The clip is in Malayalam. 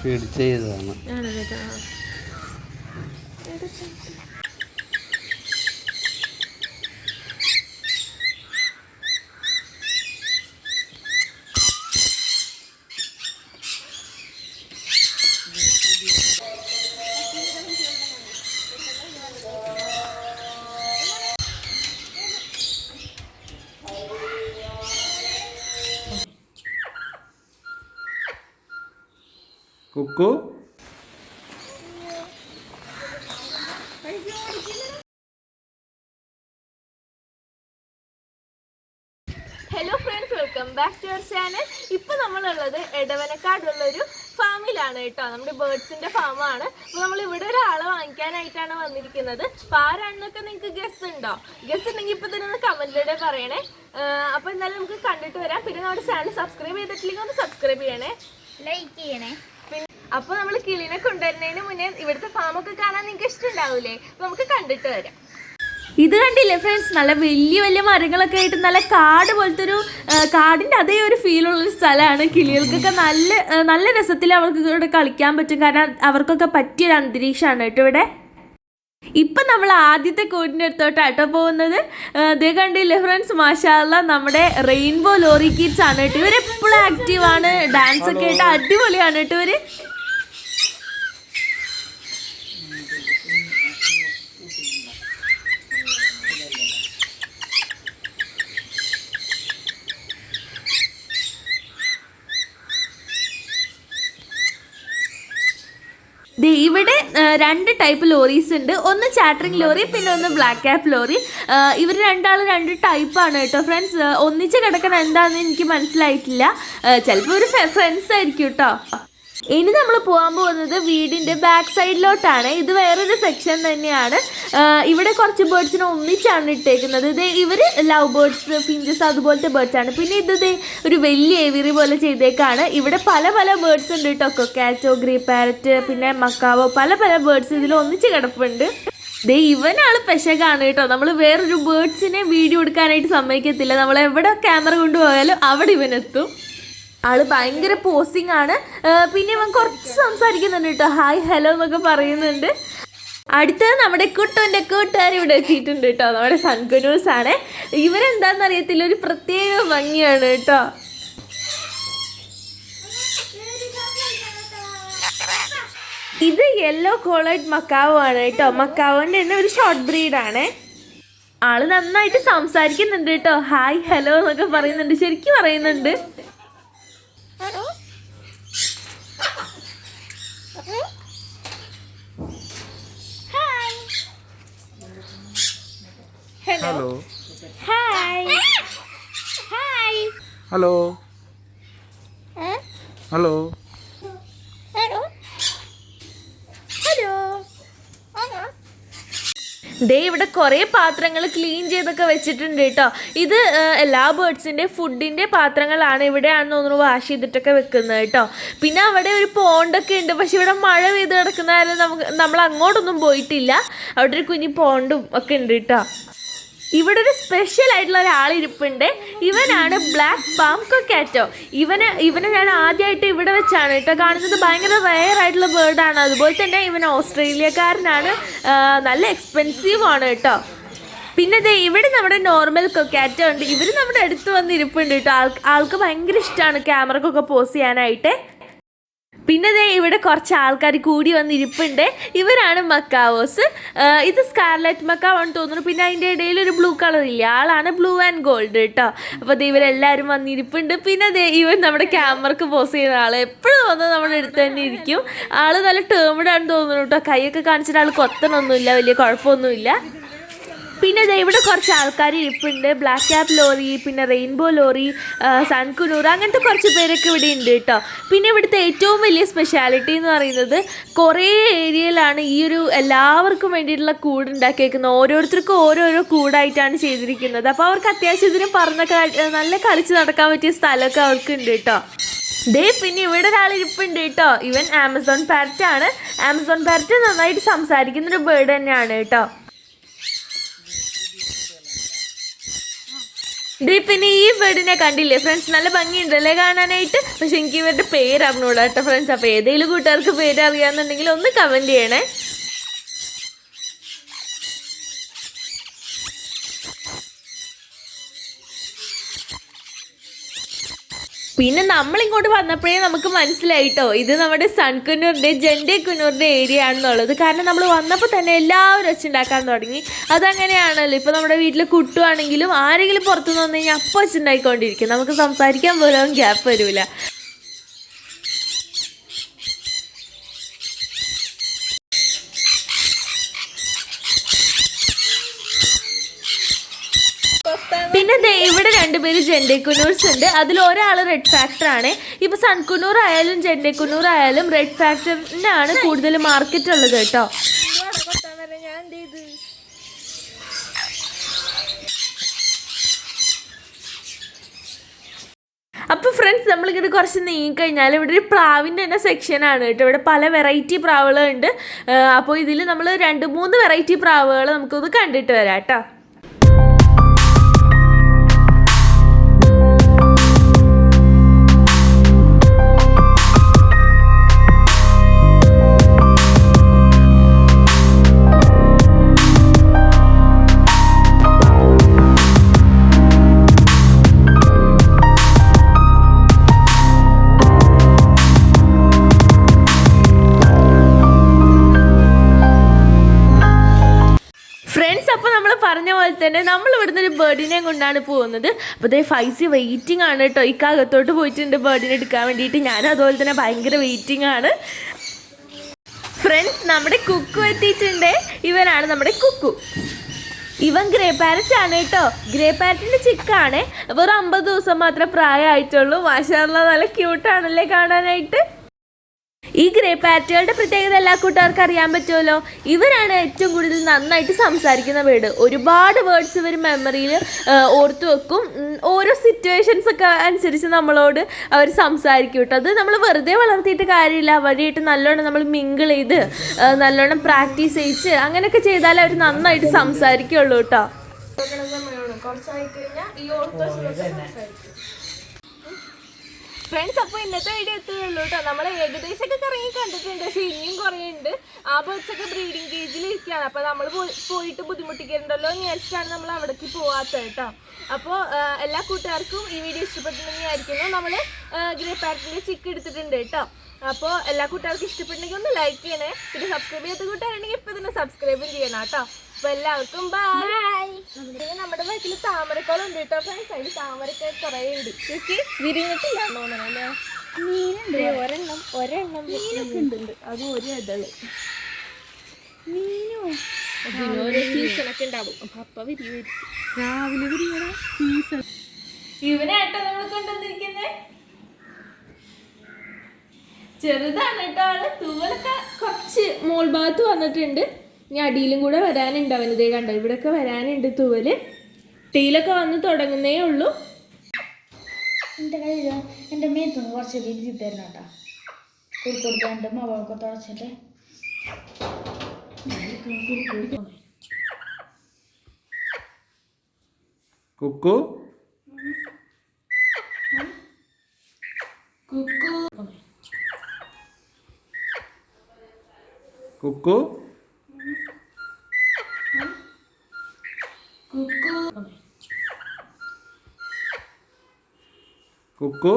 ഫീഡ് ചെയ്തതാണ്. കുക്കു hello friends, welcome back to our channel. ഇപ്പം നമ്മളുള്ളത് എടവനക്കാടുള്ളൊരു ഫാമിലാണ് കേട്ടോ. നമ്മുടെ ബേർഡ്സിൻ്റെ ഫാമാണ്. അപ്പോൾ നമ്മൾ ഇവിടെ ഒരാളെ വാങ്ങിക്കാനായിട്ടാണ് വന്നിരിക്കുന്നത്. അപ്പോൾ ആരാണെന്നൊക്കെ നിങ്ങൾക്ക് ഗസ് ഉണ്ടോ? ഗസ് ഉണ്ടെങ്കിൽ ഇപ്പോൾ തന്നെ ഒന്ന് കമൻറ്റിലൂടെ പറയണേ. അപ്പോൾ എന്തായാലും നമുക്ക് കണ്ടിട്ട് വരാം. പിന്നെ നമ്മുടെ ചാനൽ സബ്സ്ക്രൈബ് ചെയ്തിട്ടില്ലെങ്കിൽ ഒന്ന് സബ്സ്ക്രൈബ് ചെയ്യണേ, ലൈക്ക് ചെയ്യണേ. പിന്നെ അപ്പോൾ നമ്മൾ കിളിനെ കൊണ്ടുവരുന്നതിന് മുന്നേ ഇവിടുത്തെ ഫാമൊക്കെ കാണാൻ നിങ്ങൾക്ക് ഇഷ്ടമുണ്ടാവില്ലേ? അപ്പോൾ നമുക്ക് കണ്ടിട്ട് വരാം. ഇത് കണ്ടില്ലേ ഫ്രണ്ട്സ്, നല്ല വലിയ വലിയ മരങ്ങളൊക്കെ ആയിട്ട് നല്ല കാട് പോലത്തെ ഒരു കാടിൻ്റെ അതേ ഒരു ഫീലുള്ളൊരു സ്ഥലമാണ്. കിളികൾക്കൊക്കെ നല്ല നല്ല രസത്തിൽ അവർക്ക് ഇവിടെ കളിക്കാൻ പറ്റും. കാരണം അവർക്കൊക്കെ പറ്റിയൊരു അന്തരീക്ഷമാണ് കേട്ടോ ഇവിടെ. ഇപ്പം നമ്മൾ ആദ്യത്തെ കൂടിൻ്റെ അടുത്തോട്ടാട്ടോ പോകുന്നത്. ഇതേ കണ്ടില്ലേ ഫ്രണ്ട്സ്, മാഷാ അല്ലാ, നമ്മുടെ റെയിൻബോ ലോറി കിഡ്സ് ആണ് കേട്ടോ. ഇവരെപ്പോഴും ആക്റ്റീവാണ്, ഡാൻസ് ഒക്കെ ആയിട്ട് അടിപൊളിയാണ് കേട്ടോ ഇവർ. ഇവിടെ രണ്ട് ടൈപ്പ് ലോറീസ് ഉണ്ട്. ഒന്ന് ചാറ്ററിങ് ലോറി, പിന്നെ ഒന്ന് ബ്ലാക്ക് ക്യാപ്പ് ലോറി. ഇവർ രണ്ടാളും രണ്ട് ടൈപ്പാണ് കേട്ടോ ഫ്രണ്ട്സ്. ഒന്നിച്ച് കിടക്കണം എന്താണെന്ന് എനിക്ക് മനസ്സിലായിട്ടില്ല. ചിലപ്പോൾ ഒരു ഫ്രണ്ട്സ് ആയിരിക്കും കേട്ടോ. ഇനി നമ്മൾ പോകാൻ പോകുന്നത് വീടിൻ്റെ ബാക്ക് സൈഡിലോട്ടാണ്. ഇത് വേറൊരു സെക്ഷൻ തന്നെയാണ്. ഇവിടെ കുറച്ച് ബേർഡ്സിനെ ഒന്നിച്ചാണ് ഇട്ടേക്കുന്നത്. ഇത് ഇവർ ലവ് ബേർഡ്സ്, ഫിഞ്ചസ് അതുപോലത്തെ ബേർഡ്സാണ്. പിന്നെ ഇത് ഒരു വലിയ ഏവിയറി പോലെ ചെയ്തേക്കാണ്. ഇവിടെ പല പല ബേർഡ്സ് ഉണ്ട് കേട്ടോ. കൊക്കാറ്റോ, ഗ്രീ പാരറ്റ്, പിന്നെ മക്കാവോ, പല പല ബേർഡ്സ് ഇതിൽ ഒന്നിച്ച് കിടപ്പുണ്ട്. ഇവനാള് പെശകാണ് കേട്ടോ. നമ്മൾ വേറൊരു ബേർഡ്സിനെ വീഡിയോ എടുക്കാനായിട്ട് സമ്മതിക്കത്തില്ല. നമ്മൾ എവിടെ ക്യാമറ കൊണ്ടുപോയാലും അവിടെ ഇവനെത്തും. ആള് ഭയങ്കര പോസിങ് ആണ്. പിന്നെ ഇവൻ കുറച്ച് സംസാരിക്കുന്നുണ്ട് കേട്ടോ, ഹായ് ഹലോ എന്നൊക്കെ പറയുന്നുണ്ട്. അടുത്തത് നമ്മുടെ കുട്ടുവിൻ്റെ കൂട്ടുകാർ ഇവിടെ എത്തിയിട്ടുണ്ട് കേട്ടോ. നമ്മുടെ സൺകുനൂസ് ആണ്. ഇവരെന്താണെന്ന് അറിയത്തില്ല, ഒരു പ്രത്യേക ഭംഗിയാണ് കേട്ടോ. ഇത് യെല്ലോ കോളേഡ് മക്കാവോ ആണ് കേട്ടോ. മക്കാവോൻ്റെ തന്നെ ഒരു ഷോർട്ട് ബ്രീഡാണ്. ആള് നന്നായിട്ട് സംസാരിക്കുന്നുണ്ട് കേട്ടോ, ഹായ് ഹലോ എന്നൊക്കെ പറയുന്നുണ്ട്, ശരിക്കും പറയുന്നുണ്ട്. Hello hi hi hello hello hello ദേ ഇവിടെ കുറേ പാത്രങ്ങൾ ക്ലീൻ ചെയ്തൊക്കെ വെച്ചിട്ടുണ്ട് കേട്ടോ. ഇത് എല്ലാ ബേർഡ്സിൻ്റെ ഫുഡിൻ്റെ പാത്രങ്ങളാണ്. ഇവിടെയാണെന്ന് തോന്നുന്നു വാഷ് ചെയ്തിട്ടൊക്കെ വെക്കുന്നത് കേട്ടോ. പിന്നെ അവിടെ ഒരു പോണ്ടൊക്കെ ഉണ്ട്. പക്ഷെ ഇവിടെ മഴ പെയ്ത് കിടക്കുന്നതായാലും നമ്മൾ അങ്ങോട്ടൊന്നും പോയിട്ടില്ല. അവിടെ ഒരു കുഞ്ഞി പോണ്ടും ഒക്കെ ഉണ്ട് കേട്ടോ. ഇവിടെ ഒരു സ്പെഷ്യൽ ആയിട്ടുള്ള ഒരാളിരിപ്പുണ്ട്. ഇവനാണ് ബ്ലാക്ക് പാം കൊക്കാറ്റോ. ഇവനെ ഞാൻ ആദ്യമായിട്ട് ഇവിടെ വെച്ചാണ് കേട്ടോ കാണുന്നത്. ഭയങ്കര റെയർ ആയിട്ടുള്ള ബേർഡാണ്. അതുപോലെ തന്നെ ഇവൻ ഓസ്ട്രേലിയക്കാരനാണ്. നല്ല എക്സ്പെൻസീവ് ആണ് കേട്ടോ. പിന്നെ ഇവിടെ നമ്മുടെ നോർമൽ കൊക്കാറ്റോ ഉണ്ട്. ഇവർ നമ്മുടെ അടുത്ത് വന്ന് ഇരിപ്പുണ്ട് കേട്ടോ. ആൾക്ക് ഭയങ്കര ഇഷ്ടമാണ് ക്യാമറക്കൊക്കെ പോസ് ചെയ്യാനായിട്ട്. പിന്നെ ഇവിടെ കുറച്ച് ആൾക്കാർ കൂടി വന്നിരിപ്പുണ്ട്. ഇവരാണ് മക്കാവോസ്. ഇത് സ്കാർലറ്റ് മക്കാവാണെന്ന് തോന്നുന്നു. പിന്നെ അതിൻ്റെ ഇടയിൽ ഒരു ബ്ലൂ കളർ ഇല്ല, ആളാണ് ബ്ലൂ ആൻഡ് ഗോൾഡ് കേട്ടോ. അപ്പോൾ ഇവരെല്ലാവരും വന്നിരിപ്പുണ്ട്. പിന്നെ ഇവൻ നമ്മുടെ ക്യാമറക്ക് പോസ് ചെയ്യുന്ന ആൾ എപ്പോഴും വന്ന് നമ്മുടെ അടുത്ത് തന്നെ ഇരിക്കും. ആൾ നല്ല ടേമിഡാണെന്ന് തോന്നുന്നു കേട്ടോ. കൈയൊക്കെ കാണിച്ചിട്ട് ആൾ കൊത്തണമൊന്നുമില്ല, വലിയ കുഴപ്പമൊന്നുമില്ല. പിന്നെ ഇവിടെ കുറച്ച് ആൾക്കാർ ഇരിപ്പുണ്ട്. ബ്ലാക്ക് ക്യാപ്പ് ലോറി, പിന്നെ റെയിൻബോ ലോറി, സൺകുനൂർ, അങ്ങനത്തെ കുറച്ച് പേരൊക്കെ ഇവിടെ ഉണ്ട് കേട്ടോ. പിന്നെ ഇവിടുത്തെ ഏറ്റവും വലിയ സ്പെഷ്യാലിറ്റി എന്ന് പറയുന്നത് കുറേ ഏരിയയിലാണ് ഈ ഒരു എല്ലാവർക്കും വേണ്ടിയിട്ടുള്ള കൂട് ഉണ്ടാക്കിയേക്കുന്നത്. ഓരോരുത്തർക്കും ഓരോരോ കൂടായിട്ടാണ് ചെയ്തിരിക്കുന്നത്. അപ്പോൾ അവർക്ക് അത്യാവശ്യത്തിന് നല്ല കളിച്ച് നടക്കാൻ പറ്റിയ സ്ഥലമൊക്കെ അവർക്ക് ഉണ്ട് കേട്ടോ. പിന്നെ ഇവിടെ ഒരാളിരിപ്പുണ്ട് കേട്ടോ. ഇവൻ ആമസോൺ പാരറ്റാണ്. ആമസോൺ പാരറ്റ് നന്നായിട്ട് സംസാരിക്കുന്നൊരു ബേർഡ് തന്നെയാണ് കേട്ടോ. പിന്നെ ഈ ബേർഡിനെ കണ്ടില്ലേ ഫ്രണ്ട്സ്, നല്ല ഭംഗിയുണ്ടല്ലേ കാണാനായിട്ട്. പക്ഷെ എനിക്ക് ഇവരുടെ പേര് അറിഞ്ഞൂടാ കേട്ടോ ഫ്രണ്ട്സ്. അപ്പോൾ ഏതെങ്കിലും കൂട്ടുകാർക്ക് പേര് അറിയാമെന്നുണ്ടെങ്കിൽ ഒന്ന് കമൻറ്റ് ചെയ്യണേ. പിന്നെ നമ്മളിങ്ങോട്ട് വന്നപ്പോഴേ നമുക്ക് മനസ്സിലായിട്ടോ ഇത് നമ്മുടെ സൺകുന്നൂറിൻ്റെ ജെൻഡെ കുന്നൂറിൻ്റെ ഏരിയ ആണെന്നുള്ളത്. കാരണം നമ്മൾ വന്നപ്പോൾ തന്നെ എല്ലാവരും വെച്ചുണ്ടാക്കാൻ തുടങ്ങി. അതങ്ങനെയാണല്ലോ, ഇപ്പോൾ നമ്മുടെ വീട്ടിൽ കുട്ടുവാണെങ്കിലും ആരെങ്കിലും പുറത്തുനിന്ന് വന്നു കഴിഞ്ഞാൽ അപ്പോൾ വെച്ചുണ്ടാക്കിക്കൊണ്ടിരിക്കും. നമുക്ക് സംസാരിക്കാൻ പോലും ഗ്യാപ്പ് വരില്ല. പിന്നെ ഇവിടെ രണ്ടുപേര് ജെൻഡെ കുന്നൂർസ് ഉണ്ട്. അതിൽ ഒരാൾ റെഡ് ഫാക്ടർ ആണ്. ഇപ്പോൾ സൺകുന്നൂർ ആയാലും ജെൻഡെ കുന്നൂർ ആയാലും റെഡ് ഫാക്ടറിനാണ് കൂടുതൽ മാർക്കറ്റ് ഉള്ളത് കേട്ടോ. അപ്പോൾ ഫ്രണ്ട്സ്, നമ്മളിങ്ങനെ കുറച്ച് നീങ്ങിക്കഴിഞ്ഞാൽ ഇവിടെ ഒരു പ്രാവിൻ്റെ തന്നെ സെക്ഷനാണ് കേട്ടോ. ഇവിടെ പല വെറൈറ്റി പ്രാവുകളുണ്ട്. അപ്പോൾ ഇതിൽ നമ്മൾ 2-3 വെറൈറ്റി പ്രാവുകൾ നമുക്കൊന്ന് കണ്ടിട്ട് വരാം കേട്ടോ. അപ്പോൾ നമ്മൾ പറഞ്ഞ പോലെ തന്നെ നമ്മൾ ഇവിടുന്ന് ഒരു ബേർഡിനെയും കൊണ്ടാണ് പോകുന്നത്. അപ്പോൾ അതേ ഫൈസി വെയിറ്റിംഗ് ആണ് കേട്ടോ. ഇക്കകത്തോട്ട് പോയിട്ടുണ്ട് ബേർഡിനെ എടുക്കാൻ വേണ്ടിയിട്ട്. ഞാനും അതുപോലെ തന്നെ ഭയങ്കര വെയിറ്റിംഗ് ആണ്. ഫ്രണ്ട്സ്, നമ്മുടെ കുക്കു എത്തിയിട്ടുണ്ട്. ഇവനാണ് നമ്മുടെ കുക്കു. ഇവൻ ഗ്രേ പാരറ്റ് ആണ് കേട്ടോ. ഗ്രേ പാരറ്റിൻ്റെ ചിക്കാണ്. വെറും 50 ദിവസം മാത്രമേ പ്രായമായിട്ടുള്ളൂ. മാഷാഅല്ലാഹ്, നല്ല ക്യൂട്ടാണല്ലേ കാണാനായിട്ട്. ഈ ഗ്രേ പാരറ്റുകളുടെ പ്രത്യേകത എല്ലാ കൂട്ടുകാർക്കും അറിയാൻ പറ്റുമല്ലോ. ഇവരാണ് ഏറ്റവും കൂടുതൽ നന്നായിട്ട് സംസാരിക്കുന്ന ബേർഡ്. ഒരുപാട് വേർഡ്സ് ഇവർ മെമ്മറിയിൽ ഓർത്ത് വെക്കും. ഓരോ സിറ്റുവേഷൻസ് ഒക്കെ അനുസരിച്ച് നമ്മളോട് അവർ സംസാരിക്കും കേട്ടോ. അത് നമ്മൾ വെറുതെ വളർത്തിയിട്ട് കാര്യമില്ല. അവരായിട്ട് നല്ലോണം നമ്മൾ മിങ്കിൾ ചെയ്ത് നല്ലോണം പ്രാക്ടീസ് ചെയ്യിച്ച് അങ്ങനെയൊക്കെ ചെയ്താലേ അവർ നന്നായിട്ട് സംസാരിക്കുള്ളൂ കേട്ടോ. ഫ്രണ്ട്സ്, അപ്പോൾ ഇന്നത്തെ വീഡിയോ എത്തുകയുള്ളൂ കേട്ടോ. നമ്മൾ ഏകദേശമൊക്കെ കറങ്ങി കണ്ടിട്ടുണ്ട്. പക്ഷേ ഇനിയും കുറേ ഉണ്ട്. ആ ബേർഡ്സൊക്കെ ബ്രീഡിങ് കേജിൽ ഇരിക്കുകയാണ്. അപ്പോൾ നമ്മൾ പോയിട്ട് ബുദ്ധിമുട്ടിക്കരുണ്ടല്ലോ എന്ന് വിചാരിച്ചിട്ടാണ് നമ്മൾ അവിടേക്ക് പോകാത്തത് കേട്ടോ. അപ്പോൾ എല്ലാ കൂട്ടുകാർക്കും ഈ വീഡിയോ ഇഷ്ടപ്പെട്ടെന്ന് ആയിരിക്കുന്നു. നമ്മൾ ഗ്രേ പാരറ്റിൻ്റെ ചിക്ക് എടുത്തിട്ടുണ്ട് കേട്ടോ. അപ്പോൾ എല്ലാ കൂട്ടുകാർക്കും ഇഷ്ടപ്പെട്ടെങ്കിൽ ഒന്ന് ലൈക്ക് ചെയ്യണേ. പിന്നെ സബ്സ്ക്രൈബ് ചെയ്യാത്ത കൂട്ടുകാരുണ്ടെങ്കിൽ ഇപ്പോൾ തന്നെ സബ്സ്ക്രൈബും ചെയ്യണം കേട്ടോ. അപ്പോൾ എല്ലാവർക്കും ബൈ. പിന്നെ നമ്മുടെ വീട്ടിൽ താമരക്കോളം ഉണ്ട് കേട്ടോ ഫ്രണ്ട്സ്. അതിൽ താമരക്കെ കുറേ ഉണ്ട്. വിരിഞ്ഞിട്ടില്ല തോന്നണല്ലേ. മീനുണ്ട്. ഒരെണ്ണം ഉണ്ട്. അത് ഒരു ഇതള് മീനോ. ഓരോ സീസണൊക്കെ ഉണ്ടാവും. അപ്പം വിരിയും. രാവിലെ വിരിയണ സീസൺ. ഇവനാട്ടോ നമ്മൾ കൊണ്ടുവന്നിരിക്കുന്നത്. ചെറുതാണ് കേട്ടോ ആള്. തൂവലൊക്കെ കുറച്ച് മോൾ ഭാഗത്ത് വന്നിട്ടുണ്ട്. ഇനി അടിയിലും കൂടെ വരാനുണ്ട് അവന്. ഇതേ കണ്ടോ, ഇവിടെയൊക്കെ വരാനുണ്ട് തൂവല്. ടീലൊക്കെ വന്ന് തുടങ്ങുന്നേ ഉള്ളൂ. എൻ്റെ കയ്യിൽ എൻ്റെ മേത്തൊന്ന് കുറച്ച് ഇരുത്തി തരണം കേട്ടോ. കൊടുക്കാണ്ട് മുഖമൊക്കെ തുടച്ചിട്ട്. കുക്കു കുക്കു കുക്കു കുക്കു